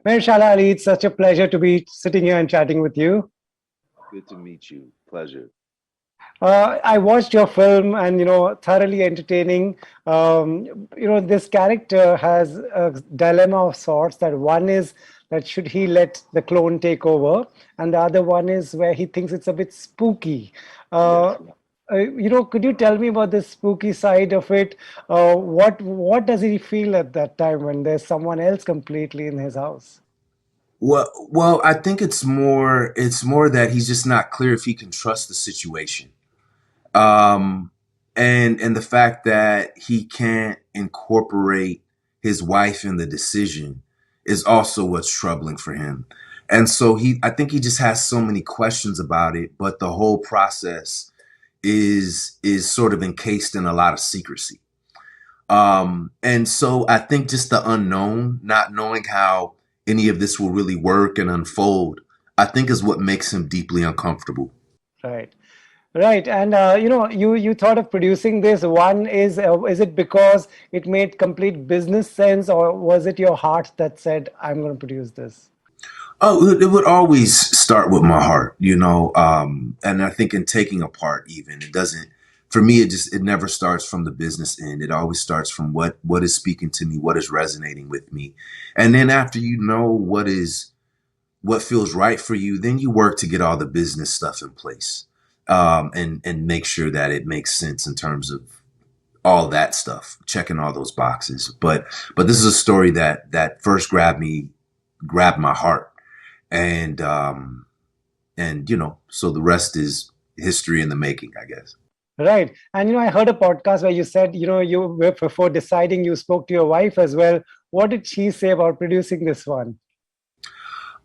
Mahershala Ali, it's such a pleasure to be sitting here and chatting with you. Good to meet you. Pleasure. I watched your film and, thoroughly entertaining. This character has a dilemma of sorts that one is that should he let the clone take over, and the other one is where he thinks it's a bit spooky. Yes. Uh, could you tell me about the spooky side of it? What does he feel at that time when there's someone else completely in his house? Well, I think it's more that he's just not clear if he can trust the situation. Um, and the fact that he can't incorporate his wife in the decision is also what's troubling for him. And so I think he just has so many questions about it, but the whole process is sort of encased in a lot of secrecy. And so I think just the unknown, not knowing how any of this will really work and unfold, I think is what makes him deeply uncomfortable. Right. Right, and you thought of producing this. One is it because it made complete business sense, or was it your heart that said, "I'm going to produce this"? Oh, it would always start with my heart, and I think in taking a part, even it doesn't. For me, it never starts from the business end. It always starts from what is speaking to me, what is resonating with me, and then after you know what feels right for you, then you work to get all the business stuff in place, and make sure that it makes sense in terms of all that stuff, checking all those boxes. But this is a story that first grabbed my heart, and so the rest is history in the making, I guess. Right, and I heard a podcast where you said, you were before deciding, you spoke to your wife as well. What did she say about producing this one?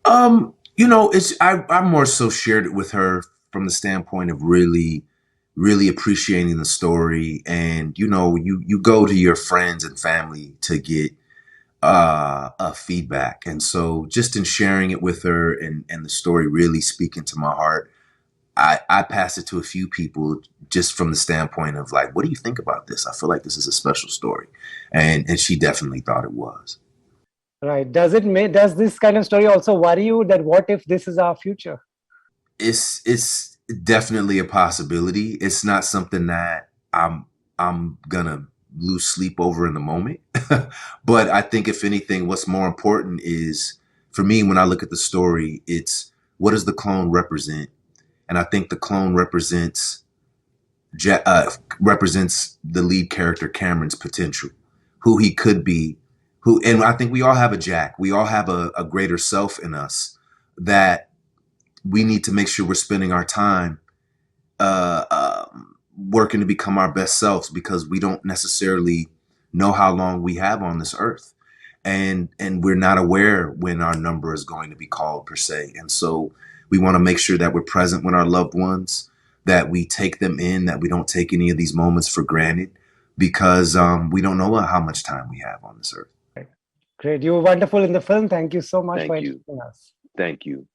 I more so shared it with her from the standpoint of really appreciating the story, and you go to your friends and family to get a feedback, and so just in sharing it with her and the story really speaking to my heart, I passed it to a few people just from the standpoint of like, what do you think about this? I feel like this is a special story, and she definitely thought it was. Right. Does this kind of story also worry you that what if this is our future? It's definitely a possibility. It's not something that I'm gonna lose sleep over in the moment. But I think if anything, what's more important is for me when I look at the story, it's what does the clone represent? And I think the clone represents the lead character Cameron's potential, who he could be, and I think we all have a Jack. We all have a greater self in us that we need to make sure we're spending our time uh, working to become our best selves, because we don't necessarily know how long we have on this earth, and we're not aware when our number is going to be called per se. And so we want to make sure that we're present with our loved ones, that we take them in, that we don't take any of these moments for granted, because we don't know how much time we have on this earth. Great. You were wonderful in the film. Thank you so much for Thank you. entertaining us. Thank you.